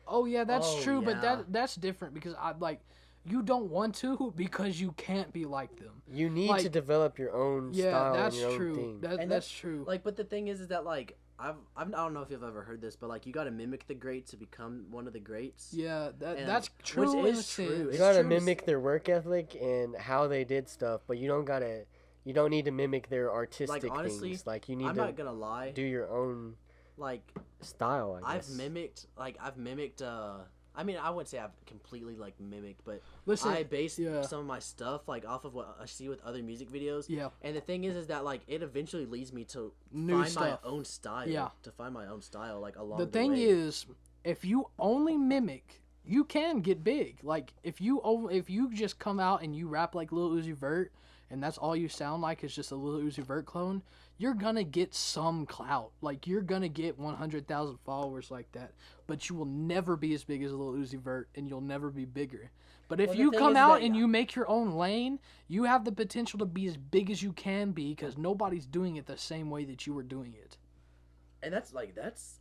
Oh yeah, that's true,
yeah.
but that's different because I like you don't want to because you can't be like them.
You need
Like,
to develop your own
Yeah,
style
that's
and your
true.
own thing.
That's true.
Like, but the thing is that like I don't know if you've ever heard this, but like you got to mimic the greats to become one of the greats.
Yeah,
And-
that's true.
which
in a
is true.
sense.
You
It's
gotta
true.
mimic their work ethic and how they did stuff, but you don't need to mimic their artistic
honestly,
things. Like you need
I'm
to
not gonna lie.
do your own
Like
style. I guess.
I've mimicked. I mean, I wouldn't say I've completely like mimicked, but
Listen,
I base
yeah.
some of my stuff like off of what I see with other music videos.
Yeah.
And the thing is that like it eventually leads me to
New
find
stuff.
my own style.
Yeah.
To find my own style like along
The
the
thing
way.
is, if you only mimic, you can get big. Like if you just come out and you rap like Lil Uzi Vert, and that's all you sound like is just a Lil Uzi Vert clone, you're gonna get some clout. Like you're gonna get 100,000 followers like that, but you will never be as big as Lil Uzi Vert, and you'll never be bigger. But if
Well, the
you
thing
come
is
out
that-
and you make your own lane, you have the potential to be as big as you can be because nobody's doing it the same way that you were doing it.
And that's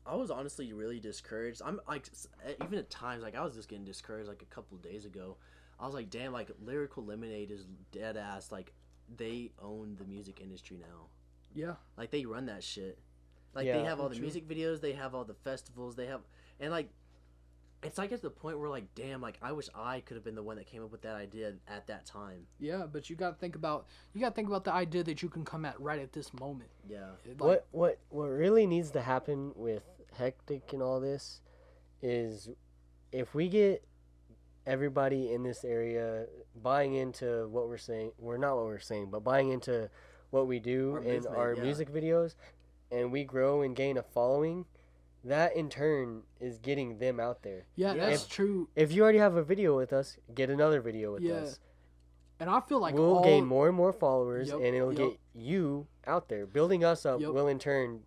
I was honestly really discouraged. I'm like even at times like I was just getting discouraged like a couple of days ago. I was like, damn, like Lyrical Lemonade is dead ass. Like they own the music industry now.
Yeah.
Like they run that shit. Like
Yeah,
they have all the
true.
music videos, they have all the festivals, they have, and like it's like at the point where like damn, like I wish I could have been the one that came up with that idea at that time.
Yeah, but you gotta think about the idea that you can come at right at this moment.
Yeah.
Like,
What really needs to happen with Hektik and all this is if we get everybody in this area buying into what we're saying, not what we're saying, but buying into what we do
Our
in
movement,
our
yeah.
music videos, and we grow and gain a following, that in turn is getting them out there.
Yeah,
Yeah.
that's true.
If you already have a video with us, get another video with
Yeah,
us.
And I feel like
We'll gain more and more followers,
Yup,
and it'll
yup.
get you out there. Building us up
Yup.
will in turn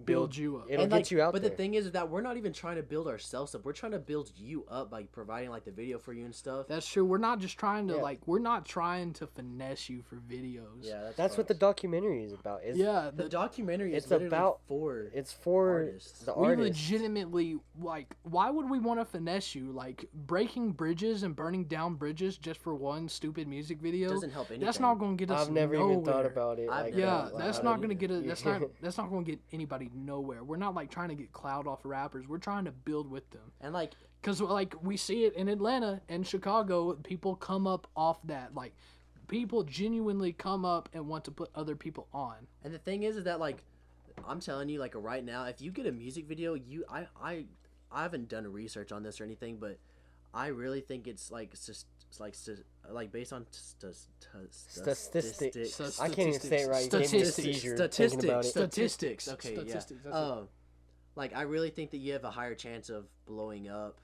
build you up.
It'll
And
get
like,
you out
but
there.
the thing is that we're not even trying to build ourselves up. We're trying to build you up by providing like the video for you and stuff.
That's true. We're not just trying to
Yeah.
we're not trying to finesse you for videos.
Yeah,
That's what the
facts.
documentary is about.
Yeah,
The documentary is
it's
literally
about-
for
It's for
artists.
the
we
artists.
legitimately like. Why would we want to finesse you? Like breaking bridges and burning down bridges just for one stupid music video.
doesn't help anything.
That's not going to get us.
I've never even thought
nowhere.
about it.
I've
like
never
Yeah,
that.
that's
Wow,
not
I
gonna get
didn't-
it. That's not gonna get anybody nowhere. We're not like trying to get clout off rappers. We're trying to build with them.
And like
Cause like we see it in Atlanta and Chicago, people come up off that. Like people genuinely come up and want to put other people on.
And the thing is that like I'm telling you like right now, if you get a music video, I haven't done research on this or anything, but I really think it's like like based on
Statistics. I can't even say it right. You gave me a
Statistics.
seizure thinking about it.
Statistics.
Okay,
Statistics,
yeah.
that's it.
Like I really think that you have a higher chance of blowing up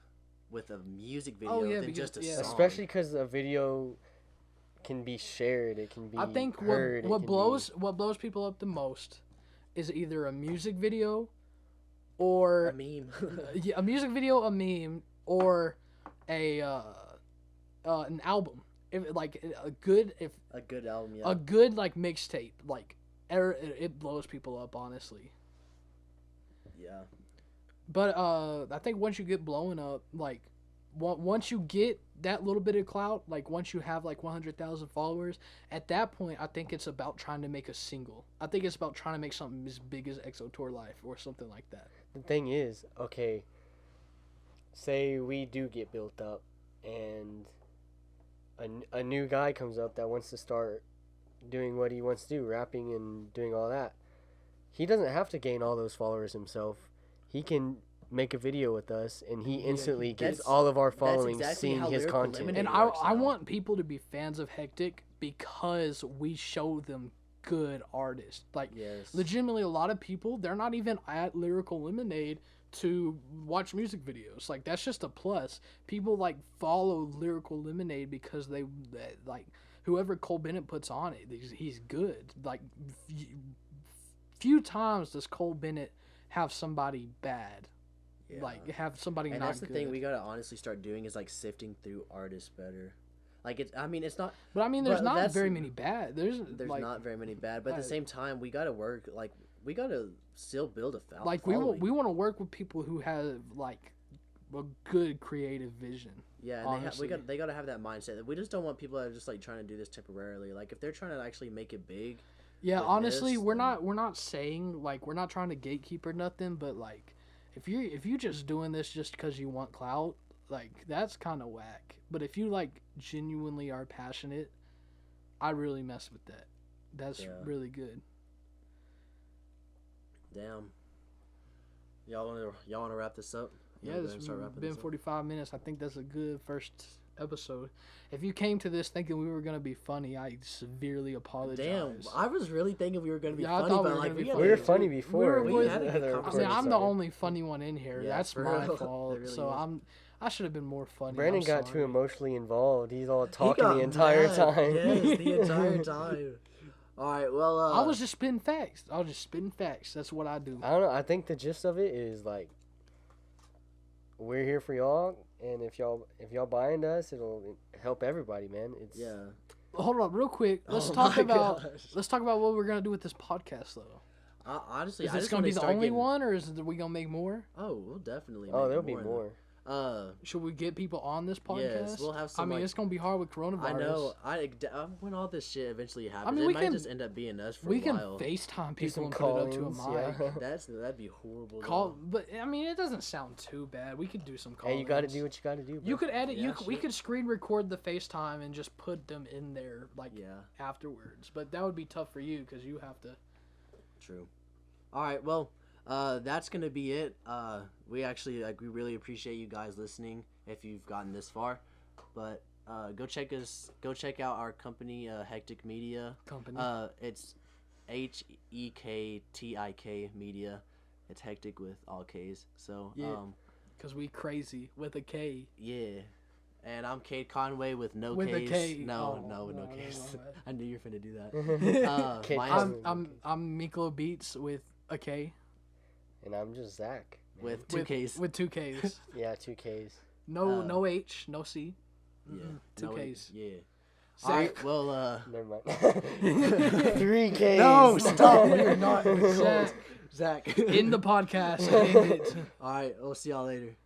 with a music video
Oh, yeah,
than
because-
just a
yeah.
song.
Especially because a video can be shared. It can be
I think
heard.
what blows people up the most is either a music video
a
or
meme.
yeah, a music video, a meme, or a an album. If like a good
A good album, yeah.
a good like mixtape, like it blows people up honestly.
Yeah.
But I think once you get blowing up, like once you get that little bit of clout, like once you have like 100,000 followers, at that point I think it's about trying to make a single. I think it's about trying to make something as big as EXO Tour Life or something like that.
The thing is, okay, say we do get built up and a new guy comes up that wants to start doing what he wants to do, rapping and doing all that. He doesn't have to gain all those followers himself. He can make a video with us, and he instantly gets all of our following
exactly
seeing
how
his
Lyrical
content.
Lemonade
And I
works now.
want people to be fans of Hektik because we show them good artists. Like,
Yes.
legitimately, a lot of people, they're not even at Lyrical Lemonade to watch music videos. Like, that's just a plus. People, like, follow Lyrical Lemonade because they like, whoever Cole Bennett puts on it, he's good. Like, few times does Cole Bennett have somebody bad.
Yeah.
Like, have somebody
And
not
that's the
good.
thing we gotta honestly start doing is like sifting through artists better. Like it's not
But I mean, there's
but
not
that's-
very many bad. There's like,
not very many bad, but at the same time we gotta work like we gotta still build a following.
like we want to work with people who have like a good creative vision.
Yeah, and
honestly.
they gotta have that mindset. We just don't want people that are just like trying to do this temporarily. Like if they're trying to actually make it big.
Yeah,
with
honestly,
this,
we're
then-
not saying like we're not trying to gatekeep or nothing, but like if you just doing this just because you want clout, like that's kind of whack. But if you like genuinely are passionate, I really mess with that. That's really good.
Damn. Y'all wanna wrap this up?
Yeah,
Go
this
ahead and
has
start wrapping
been
this up?
45 minutes. I think that's a good first episode. If you came to this thinking we were gonna be funny, I severely apologize.
Damn, I was really thinking we were gonna be
Yeah, I
funny,
thought
but
we were
like
gonna be
gotta-
We were
funny.
funny before.
We
had a good
I mean,
conversation.
I'm the only funny one in here.
Yeah,
That's
for
my
real.
fault.
It really
So
is.
I should have been more funny.
Brandon
I'm
got too
sorry.
emotionally involved. He's all
He
talking
got
the entire
mad.
time.
Yes, the entire time. All right, well,
I was just spitting facts. That's what I do.
I don't know. I think the gist of it is like we're here for y'all, and if y'all buy into us, it'll help everybody, man. It's
yeah.
Hold on, real quick. Let's
Oh
talk
my
about
gosh.
what we're gonna do with this podcast, though.
Honestly,
Is
I
this
just
gonna
wanna
be the
start
only
getting-
one, or is we gonna make more?
Oh, we'll definitely.
Oh,
make
there'll be
than
more.
that.
Should we get people on this podcast?
Yes, we'll have some.
I mean,
like,
it's gonna be hard with coronavirus.
I know. When all this shit eventually happens,
mean,
it
we
might
can-
just end up being us for
We
a
can
while.
FaceTime
Do
people
some
and put it up to a
call-ins,
mic.
yeah.
That'd be horrible.
Call,
though.
but I mean, it doesn't sound too bad. We could do some calls.
Hey, you got to do what you got to do. Bro.
You could edit.
Yeah,
We
shit.
could screen record the FaceTime and just put them in there like
Yeah,
afterwards. But that would be tough for you because you have to.
true. All right, well, that's gonna be it. We really appreciate you guys listening if you've gotten this far, but go check out our company, Hektik Media.
Company.
It's Hektik Media. It's Hektik with all K's. So
Yeah. Because we crazy with a K.
yeah. And I'm Cade Conway with no
With a
K's.
K.
No,
Oh,
with no
no,
K's.
no, no.
I knew you were finna do that.
Kid
mine's
Conway.
I'm Miklo Beats with a K.
And I'm just Zach. man.
with two K's.
With two Ks.
Yeah, 2 Ks.
No H, no C.
Yeah.
Two
No,
Ks.
Yeah.
Zach.
All right. Well.
Never mind. 3 Ks.
No, stop. You're not. Zach,
Zach.
in the podcast. End it.
All right. We'll see y'all later.